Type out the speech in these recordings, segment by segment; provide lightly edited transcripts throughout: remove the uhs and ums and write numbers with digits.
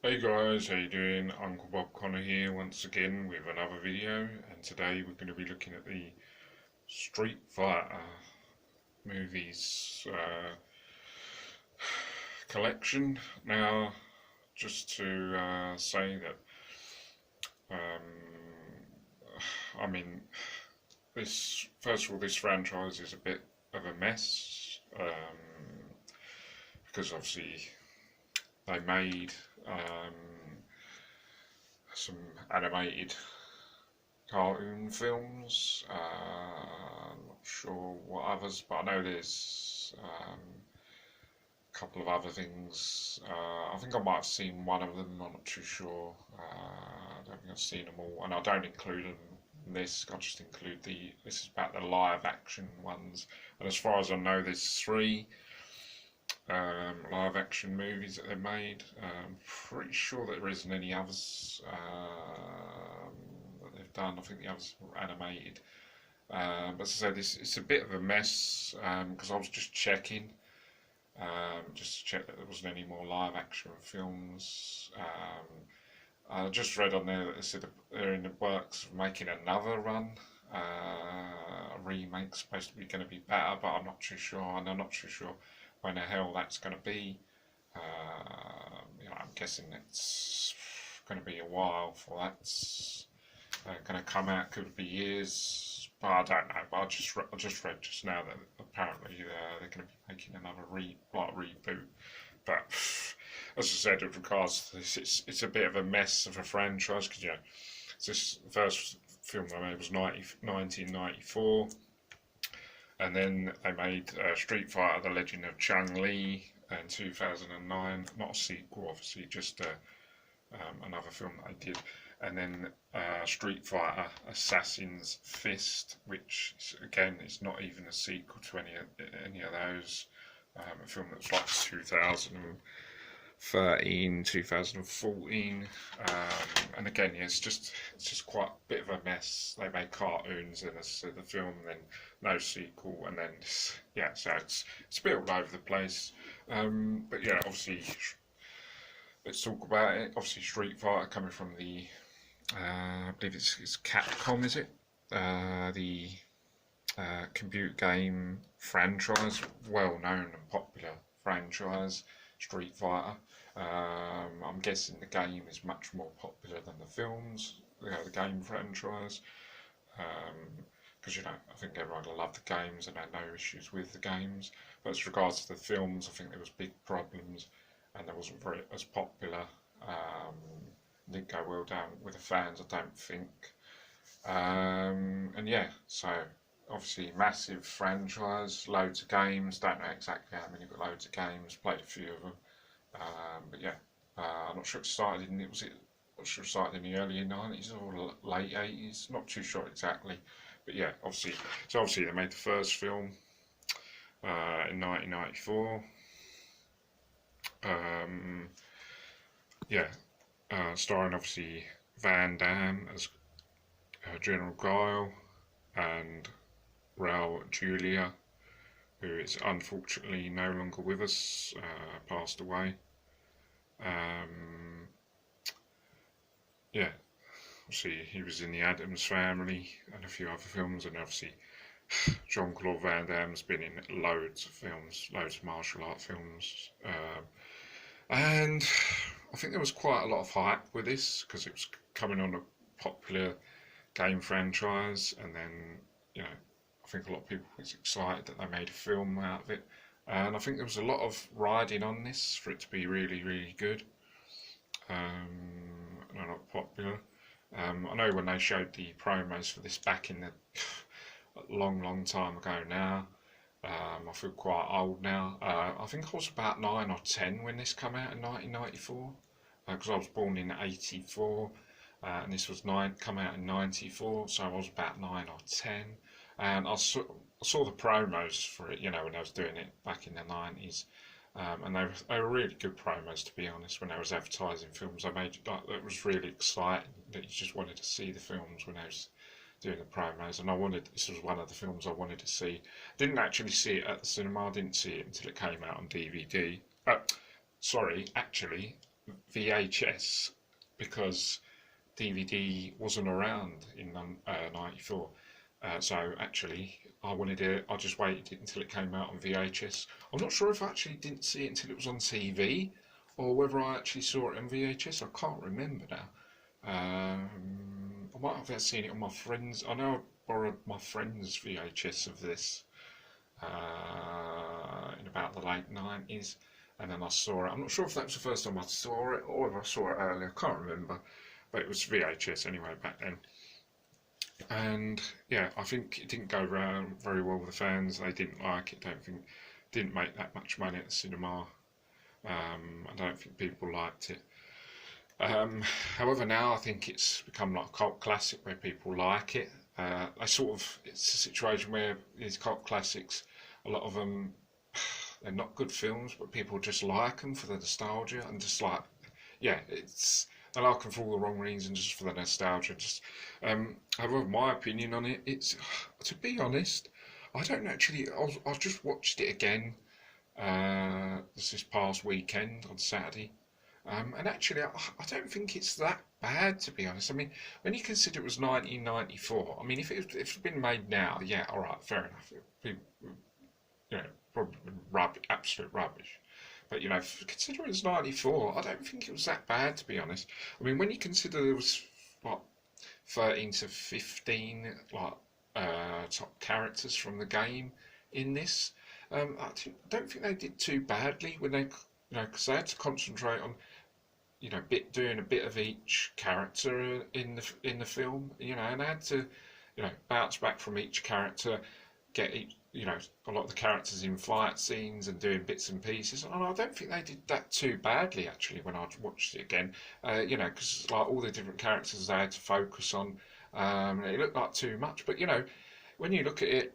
Hey guys, how you doing? Uncle Bob Connor here once again with another video, and today we're going to be looking at the Street Fighter movies collection. Now, just to say that, I mean, this first of all, this franchise is a bit of a mess because obviously they made some animated cartoon films. I'm not sure what others, but I know there's a couple of other things. I think I might have seen one of them. I'm not too sure. I don't think I've seen them all, and I don't include them in this. I just include the. This is about the live action ones, and as far as I know, there's three live action movies that they made. I'm pretty sure that there isn't any others that they've done. I think the others were animated. But as I said, it's a bit of a mess because I was just checking, just to check that there wasn't any more live action films. I just read on there that they said they're in the works of making another run. A remake's supposed to be going to be better, but I'm not too sure, and I'm not too sure when the hell that's going to be. I'm guessing it's going to be a while for that's going to come out. Could be years, but I don't know. But I just read just now that apparently they're going to be making another reboot. But as I said, with regards to this, it's a bit of a mess of a franchise because this first film they made was 1994. And then they made Street Fighter: The Legend of Chun-Li in 2009. Not a sequel, obviously, just another film that they did. And then Street Fighter: Assassin's Fist, which again is not even a sequel to any of those. A film that's like 2013, 2014, and again, yeah, it's just quite a bit of a mess. They made cartoons and the film, and then no sequel, and then so it's a bit all over the place. But yeah, obviously, let's talk about it. Obviously, Street Fighter coming from the, I believe it's Capcom, is it? The computer game franchise, well known and popular franchise, Street Fighter. I'm guessing the game is much more popular than the films, the game franchise, because I think everyone loved the games and had no issues with the games. But as regards to the films, I think there was big problems, and there wasn't very as popular. Didn't go well down with the fans, I don't think. And yeah, so obviously massive franchise, loads of games. Don't know exactly how many, but loads of games. Played a few of them. But yeah, I'm not sure it started in not sure it started in the early 90s or late 80s. Not too sure exactly. But yeah, obviously they made the first film in 1994. Starring obviously Van Damme as General Guile and Raul Julia, who is unfortunately no longer with us, passed away. Obviously he was in the Addams Family and a few other films, and obviously Jean-Claude Van Damme's been in loads of films, loads of martial art films, and I think there was quite a lot of hype with this because it was coming on a popular game franchise, and then I think a lot of people was excited that they made a film out of it, and I think there was a lot of riding on this for it to be really, really good, and a lot popular. I know when they showed the promos for this back in the long time ago now. I feel quite old now. I think I was about 9 or 10 when this came out in 1994, because I was born in 84. And this was come out in 94, so I was about 9 or 10, and I saw the promos for it, when I was doing it back in the 90s, and they were really good promos, to be honest. When I was advertising films, I made it was really exciting that you just wanted to see the films when I was doing the promos, and this was one of the films I wanted to see. Didn't actually see it at the cinema. I didn't see it until it came out on DVD. Sorry, actually, VHS because DVD wasn't around in '94. So actually, I wanted it. I just waited until it came out on VHS. I'm not sure if I actually didn't see it until it was on TV, or whether I actually saw it on VHS. I can't remember now. I might have seen it on my friend's. I know I borrowed my friend's VHS of this in about the late '90s, and then I saw it. I'm not sure if that was the first time I saw it or if I saw it earlier. I can't remember, but it was VHS anyway back then. And yeah, I think it didn't go round very well with the fans. They didn't like it. Don't think didn't make that much money at the cinema. I don't think people liked it. However, now I think it's become like a cult classic where people like it. It's a situation where these cult classics, a lot of them, they're not good films, but people just like them for the nostalgia and just like, yeah, they like them for all the wrong reasons, just for the nostalgia. However, my opinion on it, it's, to be honest, I don't actually. I've just watched it again this past weekend on Saturday. And actually, I don't think it's that bad, to be honest. I mean, when you consider it was 1994, I mean, if it's been made now, yeah, all right, fair enough. It'd be, probably absolute rubbish. But considering it's '94, I don't think it was that bad, to be honest. I mean, when you consider there was what 13 to 15 like top characters from the game in this, don't think they did too badly when they, because they had to concentrate on doing a bit of each character in the film, and they had to, bounce back from each character, get each, a lot of the characters in fight scenes and doing bits and pieces. And I don't think they did that too badly actually when I watched it again, because like all the different characters they had to focus on, it looked like too much. But when you look at it,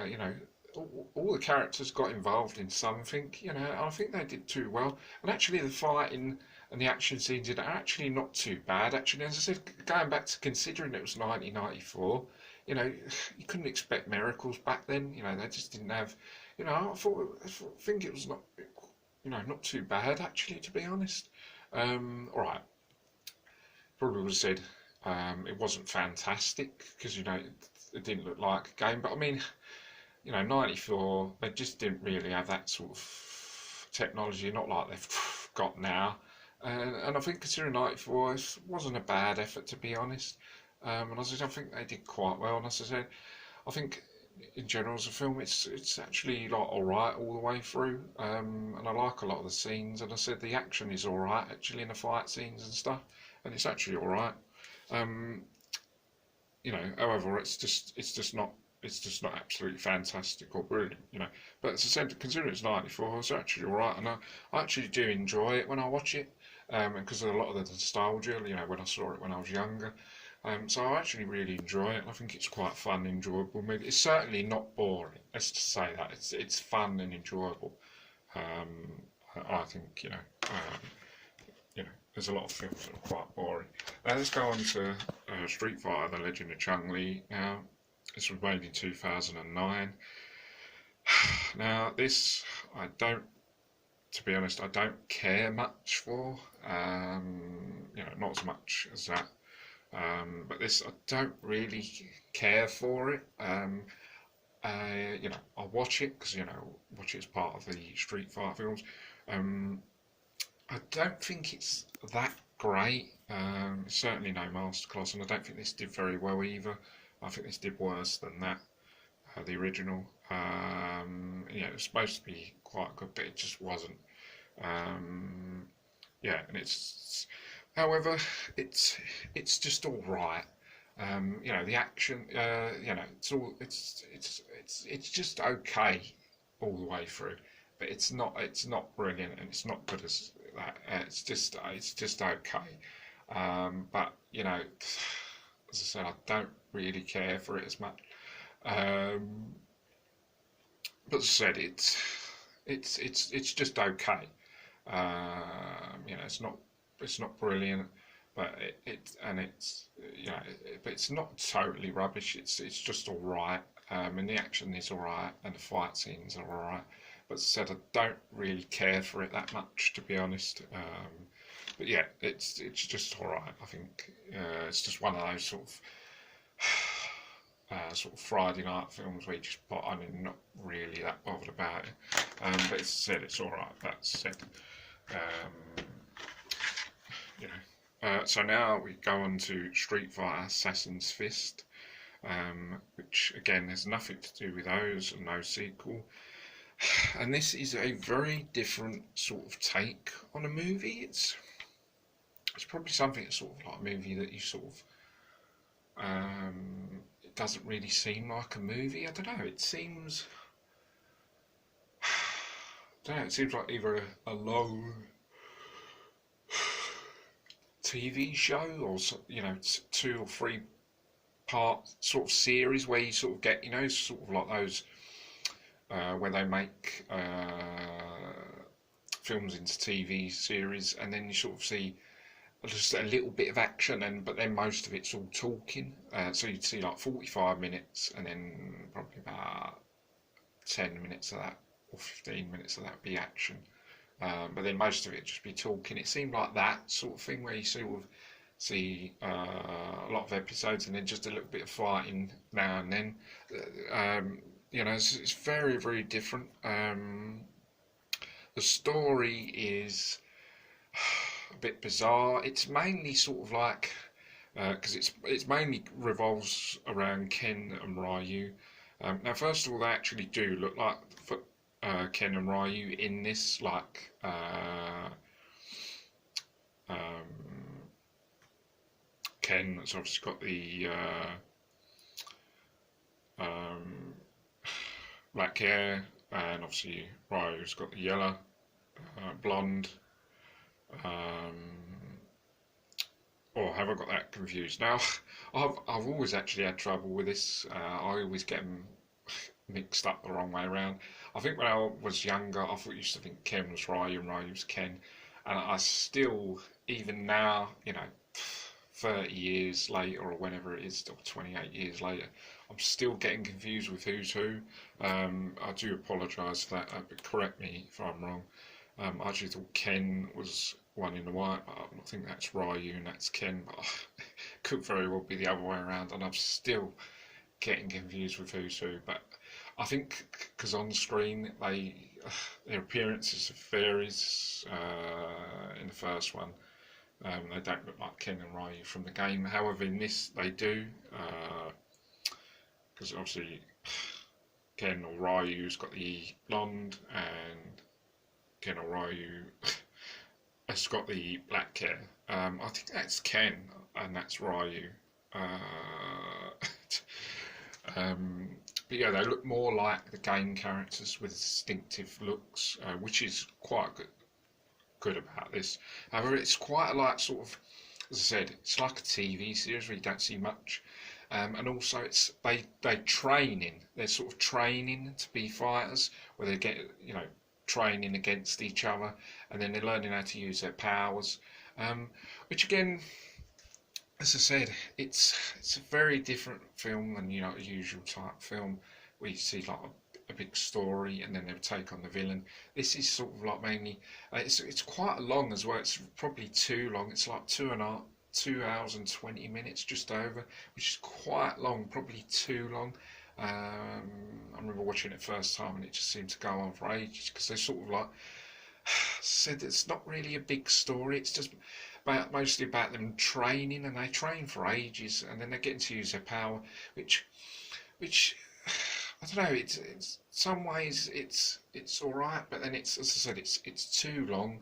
you know, all the characters got involved in something, I think they did too well. And actually, the fighting and the action scenes are actually not too bad. Actually, as I said, going back to considering it was 1994, you couldn't expect miracles back then. They just didn't have, I think it was not, not too bad actually, to be honest. All right, probably would have said it wasn't fantastic because it didn't look like a game, but I mean. 94, they just didn't really have that sort of technology, not like they've got now. And I think considering 94, it wasn't a bad effort, to be honest. And as I said, I think they did quite well. And as I said, I think in general as a film, it's actually like alright all the way through. And I like a lot of the scenes. And I said the action is alright actually in the fight scenes and stuff. And it's actually alright. However, it's just not absolutely fantastic or brilliant, But as I said, considering it's 94, it's actually alright, and I actually do enjoy it when I watch it, and because of a lot of the nostalgia, when I saw it when I was younger. So I actually really enjoy it, and I think it's quite fun, enjoyable movie. It's certainly not boring. Let's just say that it's fun and enjoyable. I think there's a lot of films that are quite boring. Let's go on to Street Fighter: The Legend of Chun-Li now. This was made in 2009. Now, this, to be honest, I don't care much for. Not as much as that. But this, I don't really care for it. I watch it because, watch it as part of the Street Fighter films. I don't think it's that great. It's certainly no masterclass, and I don't think this did very well either. I think this did worse than that, the original. It was supposed to be quite good, but it just wasn't. And however, it's just all right. The action, it's just okay all the way through, but it's not brilliant and it's not good as that. It's just okay. But as I said, I don't really care for it as much. But as I said, it's just okay. It's not brilliant, but but it's not totally rubbish. It's just all right. And the action is all right, and the fight scenes are all right. But as I said, I don't really care for it that much, to be honest. But yeah, it's just all right. I think it's just one of those sort of Friday night films where you just put on and not really that bothered about it. But as I said, it's all right. That said, um, you know. So now we go on to Street Fighter Assassin's Fist, which again has nothing to do with those and no sequel. And this is a very different sort of take on a movie. It's probably something that's sort of like a movie that you sort of it doesn't really seem like a movie. I don't know. It seems I don't know. It seems like either a low TV show or 2 or 3 part sort of series where you sort of get sort of like those where they make films into TV series, and then you sort of see just a little bit of action, but then most of it's all talking. So you'd see like 45 minutes, and then probably about 10 minutes of that, or 15 minutes of that be action. But then most of it just be talking. It seemed like that sort of thing where you sort of see a lot of episodes and then just a little bit of fighting now and then. It's very, very different. The story is a bit bizarre. It's mainly sort of like because it's mainly revolves around Ken and Ryu. Now, first of all, they actually do look like Ken and Ryu in this, like Ken has obviously got the black hair, and obviously Ryu's got the yellow, blonde. Or have I got that confused? Now, I've always actually had trouble with this. I always get them mixed up the wrong way around. I think when I was younger, I used to think Ken was Ryu and Ryu was Ken, and I still, even now, 30 years later or whenever it is, or 28 years later, I'm still getting confused with who's who. I do apologise for that, but correct me if I'm wrong. I actually thought Ken was one in the white, but I think that's Ryu and that's Ken, but could very well be the other way around, and I'm still getting confused with who's who. But I think because on screen their appearances of fairies in the first one, they don't look like Ken and Ryu from the game. However, in this they do, because obviously Ken or Ryu's got the blonde, and Ken or Ryu has got the black hair. I think that's Ken and that's Ryu. But yeah, they look more like the game characters with distinctive looks, which is quite good about this. However, it's quite like sort of, as I said, it's like a TV series where you don't see much. And also, they're training. They're sort of training to be fighters, where they get training against each other, and then they're learning how to use their powers. Which again, as I said, it's a very different film than a usual type film where you see like a big story and then they'll take on the villain. This is sort of like mainly it's quite long as well. It's probably too long. It's like 2 hours and 20 minutes, just over, which is quite long, probably too long. I remember watching it first time and it just seemed to go on for ages, because they sort of like said it's not really a big story. It's just mostly about them training, and they train for ages, and then they're getting to use their power, which I don't know. It's some ways it's all right, but then it's, as I said, it's too long,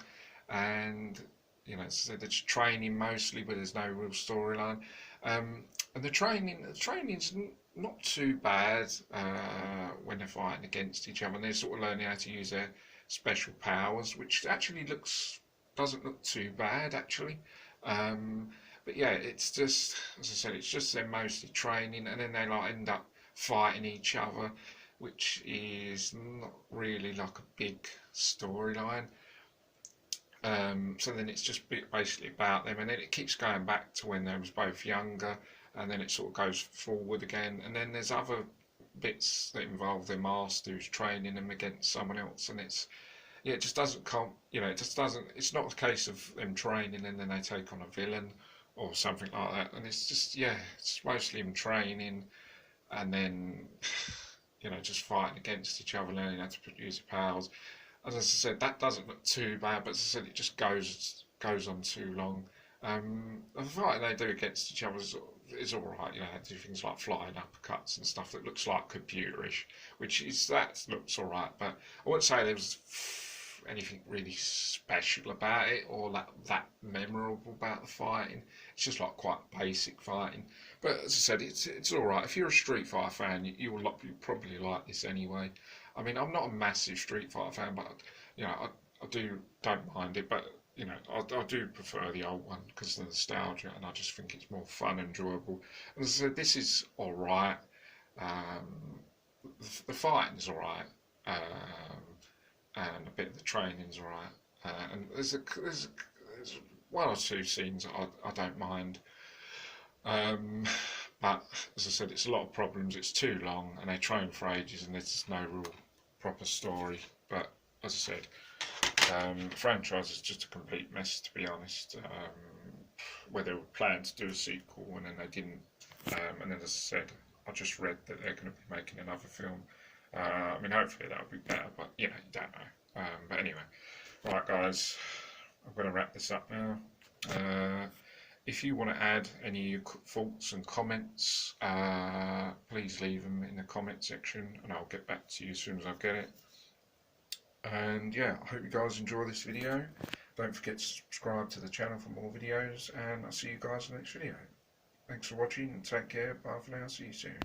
and as I said, it's training mostly, but there's no real storyline. And the training's not too bad when they're fighting against each other, and they're sort of learning how to use their special powers, which actually doesn't look too bad actually. But yeah, it's just, as I said, it's just them mostly training, and then they like end up fighting each other, which is not really like a big storyline. So then it's just basically about them, and then it keeps going back to when they was both younger, and then it sort of goes forward again, and then there's other bits that involve their master who's training them against someone else, and it just doesn't it just doesn't. It's not a case of them training and then they take on a villain or something like that, and it's just it's mostly them training and then just fighting against each other, learning how to use their powers. As I said, that doesn't look too bad, but as I said, it just goes on too long. The fighting they do against each other is all right. They do things like flying uppercuts and stuff that looks like computerish, that looks all right. But I wouldn't say there was anything really special about it or that memorable about the fighting. It's just like quite basic fighting. But as I said, it's all right. If you're a Street Fighter fan, you probably like this anyway. I mean, I'm not a massive Street Fighter fan, but I don't mind it. But I do prefer the old one because of the nostalgia, and I just think it's more fun and enjoyable. And as I said, this is all right. The fighting's all right, and a bit of the training's all right. And there's one or two scenes I don't mind. But as I said, it's a lot of problems. It's too long, and they train for ages, and there's no real proper story. But as I said, the franchise is just a complete mess, to be honest. Where they were planning to do a sequel and then they didn't. And then, as I said, I just read that they're going to be making another film. I mean, hopefully that'll be better, but you don't know. But anyway, right, guys, I'm going to wrap this up now. If you want to add any thoughts and comments, please leave them in the comment section, and I'll get back to you as soon as I get it. And yeah, I hope you guys enjoy this video. Don't forget to subscribe to the channel for more videos, and I'll see you guys in the next video. Thanks for watching, and take care. Bye for now. See you soon.